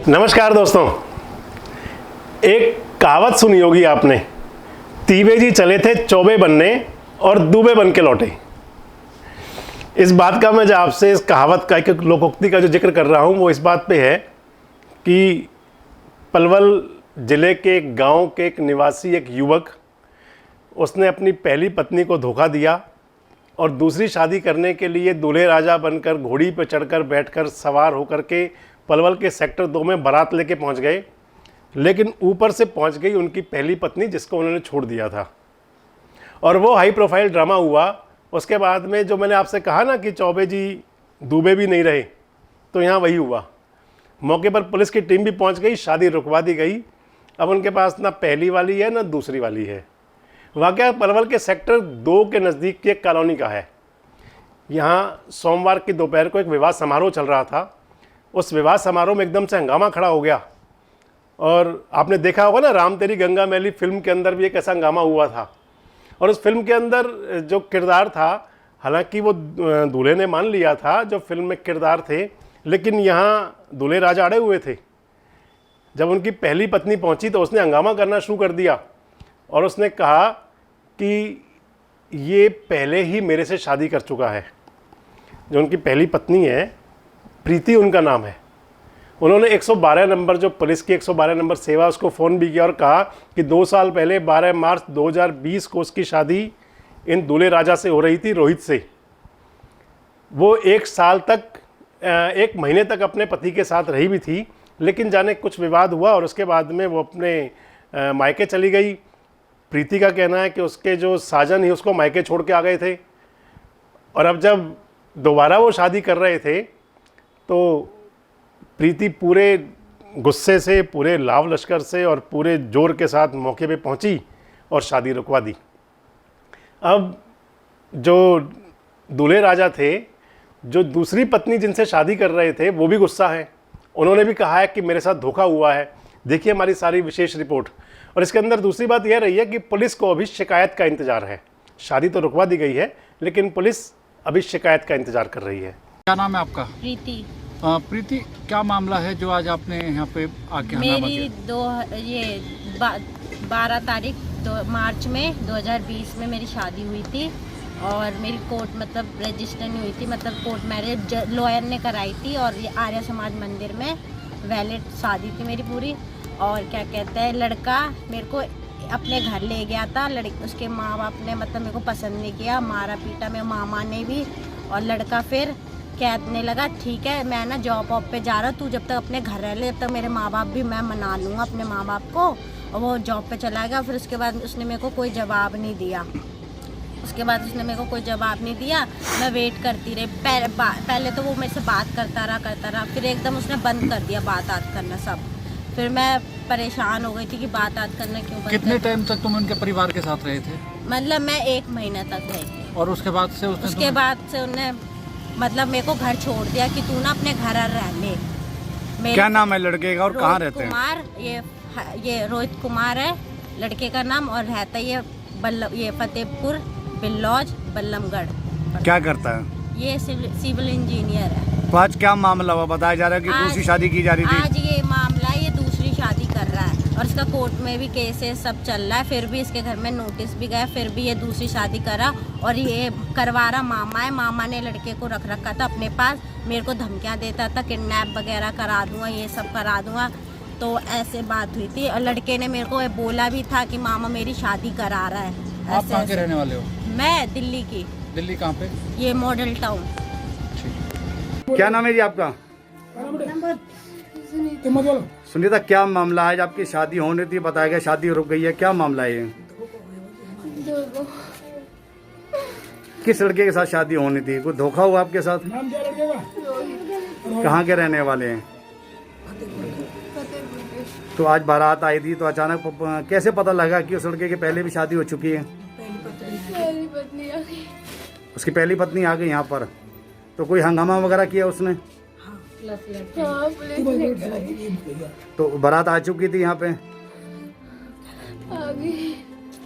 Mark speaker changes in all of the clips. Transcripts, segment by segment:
Speaker 1: नमस्कार दोस्तों, एक कहावत सुनी होगी आपने, तीबे जी चले थे चौबे बनने और दूबे बन के लौटे। इस बात का मैं जो आपसे इस कहावत का एक लोकोक्ति का जो जिक्र कर रहा हूँ वो इस बात पे है कि पलवल ज़िले के एक गांव के एक निवासी एक युवक, उसने अपनी पहली पत्नी को धोखा दिया और दूसरी शादी करने के लिए दूल्हे राजा बनकर घोड़ी पर चढ़कर बैठकर सवार होकर के पलवल के सेक्टर 2 में बारात लेके पहुंच गए। लेकिन ऊपर से पहुंच गई उनकी पहली पत्नी जिसको उन्होंने छोड़ दिया था, और वो हाई प्रोफाइल ड्रामा हुआ। उसके बाद में जो मैंने आपसे कहा ना कि चौबे जी दूबे भी नहीं रहे, तो यहाँ वही हुआ। मौके पर पुलिस की टीम भी पहुंच गई, शादी रुकवा दी गई। अब उनके पास ना पहली वाली है ना दूसरी वाली है। वाकया पलवल के सेक्टर 2 के नज़दीक की एक कॉलोनी का है। यहाँ सोमवार की दोपहर को एक विवाह समारोह चल रहा था। उस विवाह समारोह में एकदम से हंगामा खड़ा हो गया, और आपने देखा होगा ना राम तेरी गंगा मैली फिल्म के अंदर भी एक ऐसा हंगामा हुआ था। और उस फिल्म के अंदर जो किरदार था, हालांकि वो दूल्हे ने मान लिया था जो फिल्म में किरदार थे, लेकिन यहाँ दूल्हे राजा अड़े हुए थे। जब उनकी पहली पत्नी पहुँची तो उसने हंगामा करना शुरू कर दिया और उसने कहा कि ये पहले ही मेरे से शादी कर चुका है। जो उनकी पहली पत्नी है, प्रीति उनका नाम है, उन्होंने 112 नंबर, जो पुलिस की 112 नंबर सेवा, उसको फ़ोन भी किया और कहा कि 2 साल पहले 12 मार्च 2020 को उसकी शादी इन दूल्हे राजा से हो रही थी, रोहित से। वो 1 साल तक 1 महीने तक अपने पति के साथ रही भी थी, लेकिन जाने कुछ विवाद हुआ और उसके बाद में वो अपने मायके चली गई। प्रीति का कहना है कि उसके जो साजन ही उसको मायके छोड़ के आ गए थे, और अब जब दोबारा वो शादी कर रहे थे तो प्रीति पूरे गुस्से से, पूरे लाव लश्कर से और पूरे जोर के साथ मौके पे पहुंची और शादी रुकवा दी। अब जो दूल्हे राजा थे, जो दूसरी पत्नी जिनसे शादी कर रहे थे, वो भी गुस्सा है। उन्होंने भी कहा है कि मेरे साथ धोखा हुआ है। देखिए हमारी सारी विशेष रिपोर्ट। और इसके अंदर दूसरी बात यह रही है कि पुलिस को अभी शिकायत का इंतज़ार है। शादी तो रुकवा दी गई है, लेकिन पुलिस अभी शिकायत का इंतज़ार कर रही है।
Speaker 2: क्या नाम है आपका?
Speaker 3: प्रीति।
Speaker 2: प्रीति, क्या मामला है जो आज आपने यहाँ पे आके हंगामा
Speaker 3: मेरी
Speaker 2: किया?
Speaker 3: 12 तारीख मार्च में 2020 में मेरी शादी हुई थी, और मेरी कोर्ट मतलब रजिस्टर नहीं हुई थी, मतलब कोर्ट मैरिज लॉयर ने कराई थी, और ये आर्य समाज मंदिर में वैलिड शादी थी मेरी पूरी। और क्या कहते हैं, लड़का मेरे को अपने घर ले गया था। उसके माँ बाप ने मतलब मेरे को पसंद नहीं किया, मारा पीटा मेरे मामा ने भी। और लड़का फिर कहने लगा ठीक है मैं ना जॉब वॉब पे जा रहा, तू जब तक अपने घर रह ले तब तक मेरे माँ बाप भी मैं मना लूँगा अपने माँ बाप को। और वो जॉब पे चला गया। फिर उसके बाद उसने मेरे को कोई जवाब नहीं दिया। मैं वेट करती रही। पहले तो वो मेरे से बात करता रहा, फिर एकदम उसने बंद कर दिया बात करना सब। फिर मैं परेशान हो गई थी कि बात करना क्यों बंद।
Speaker 2: कितने टाइम तक तुम उनके परिवार के साथ रहे थे?
Speaker 3: मतलब मैं 1 महीना तक रही थी।
Speaker 2: और उसके बाद से
Speaker 3: उन्हें मतलब मेरे को घर छोड़ दिया कि तू ना अपने घर रह ले।
Speaker 2: क्या नाम है लड़के का और कहाँ रहते हैं?
Speaker 3: कुमार, ये रोहित कुमार है लड़के का नाम, और रहता ये फतेहपुर बिल्लौज बल्लमगढ़।
Speaker 2: क्या करता है?
Speaker 3: ये सिविल इंजीनियर है।
Speaker 2: तो आज क्या मामला हुआ? बताया जा रहा है कि दूसरी शादी की जा रही थी।
Speaker 3: आज ये मामला है, ये दूसरी शादी कर रहा है और इसका कोर्ट में भी केसेस सब चल रहा है। फिर भी इसके घर में नोटिस भी गया, फिर भी ये दूसरी शादी करा। और ये करवा रहा मामा है। मामा ने लड़के को रख रखा था अपने पास, मेरे को धमकियाँ देता था किडनैप वगैरह करा दूंगा, ये सब करा दूंगा। तो ऐसे बात हुई थी, और लड़के ने मेरे को बोला भी था कि मामा मेरी शादी करा रहा है।
Speaker 2: आप कहाँ के रहने वाले हो?
Speaker 3: मैं दिल्ली की।
Speaker 2: दिल्ली कहाँ पे?
Speaker 3: ये मॉडल टाउन।
Speaker 2: क्या नाम है जी आपका? सुनीता, क्या मामला है? आपकी शादी होनी थी, बताया गया शादी रुक गई है, क्या मामला है ये? किस लड़के के साथ शादी होनी थी? कोई धोखा हुआ आपके साथ? कहाँ के रहने वाले हैं? तो आज बारात आई थी, तो अचानक कैसे पता लगा कि उस लड़के की पहले भी शादी हो चुकी है?
Speaker 4: पहली पत्नी आ गई।
Speaker 2: उसकी पहली पत्नी आ गई यहाँ पर, तो कोई हंगामा वगैरह किया उसने?
Speaker 4: हाँ, पुलिस लेकर आई।
Speaker 2: तो बारात आ चुकी थी यहाँ पे?
Speaker 4: आ गई।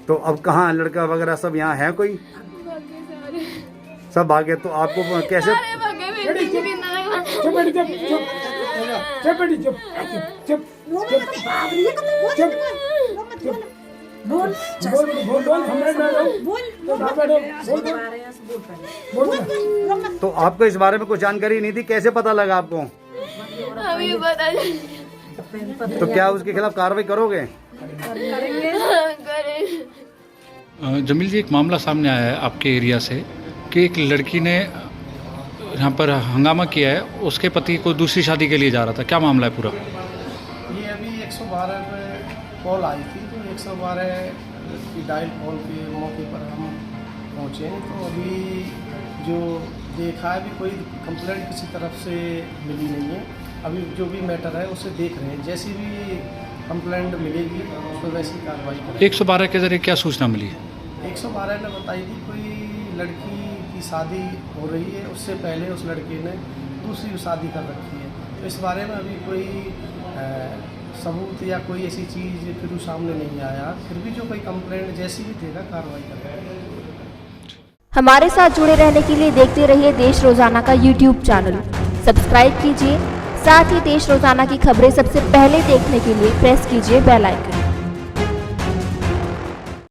Speaker 2: तो अब कहाँ लड़का वगैरह सब यहाँ है? कोई
Speaker 4: भागे सारे।
Speaker 2: सब भागे? तो आपको कैसे?
Speaker 4: सारे भागे, मेरे पीछे भी ना लगा।
Speaker 5: चुप बेटी चुप चुप चुप चुप बोल बोल बोल बोल हमरे ना बोल।
Speaker 2: तो आपको इस बारे में कुछ जानकारी नहीं थी, कैसे पता लगा आपको?
Speaker 4: अभी पता चला।
Speaker 2: तो क्या उसके खिलाफ कार्रवाई करोगे?
Speaker 4: करें।
Speaker 6: जमील जी, एक मामला सामने आया है आपके एरिया से कि एक लड़की ने यहाँ पर हंगामा किया है, उसके पति को दूसरी शादी के लिए जा रहा था, क्या मामला है पूरा?
Speaker 7: ये अभी 112 पे कॉल आई थी, तो 112 की डायल कॉल के मौके पर हम पहुँचे। तो अभी जो देखा है, अभी कोई कंप्लेंट किसी तरफ से मिली नहीं है। अभी जो भी मैटर है उसे देख रहे हैं, जैसी भी कंप्लेंट मिलेगी उस पर वैसी कार्रवाई करेंगे।
Speaker 6: 112 के जरिए क्या सूचना मिली है?
Speaker 7: 112 ने बताई थी कोई लड़की की शादी हो रही है, उससे पहले उस लड़के ने दूसरी शादी कर रखी है। तो इस बारे में अभी कोई सबूत या कोई ऐसी चीज़ फिर सामने नहीं आया। फिर भी जो कोई कंप्लेंट जैसी भी देगा कार्रवाई करेंगे।
Speaker 8: हमारे साथ जुड़े रहने के लिए देखते रहिए देश रोजाना का YouTube चैनल। सब्सक्राइब कीजिए, साथ ही देश रोजाना की खबरें सबसे पहले देखने के लिए प्रेस कीजिए बेल आइकन।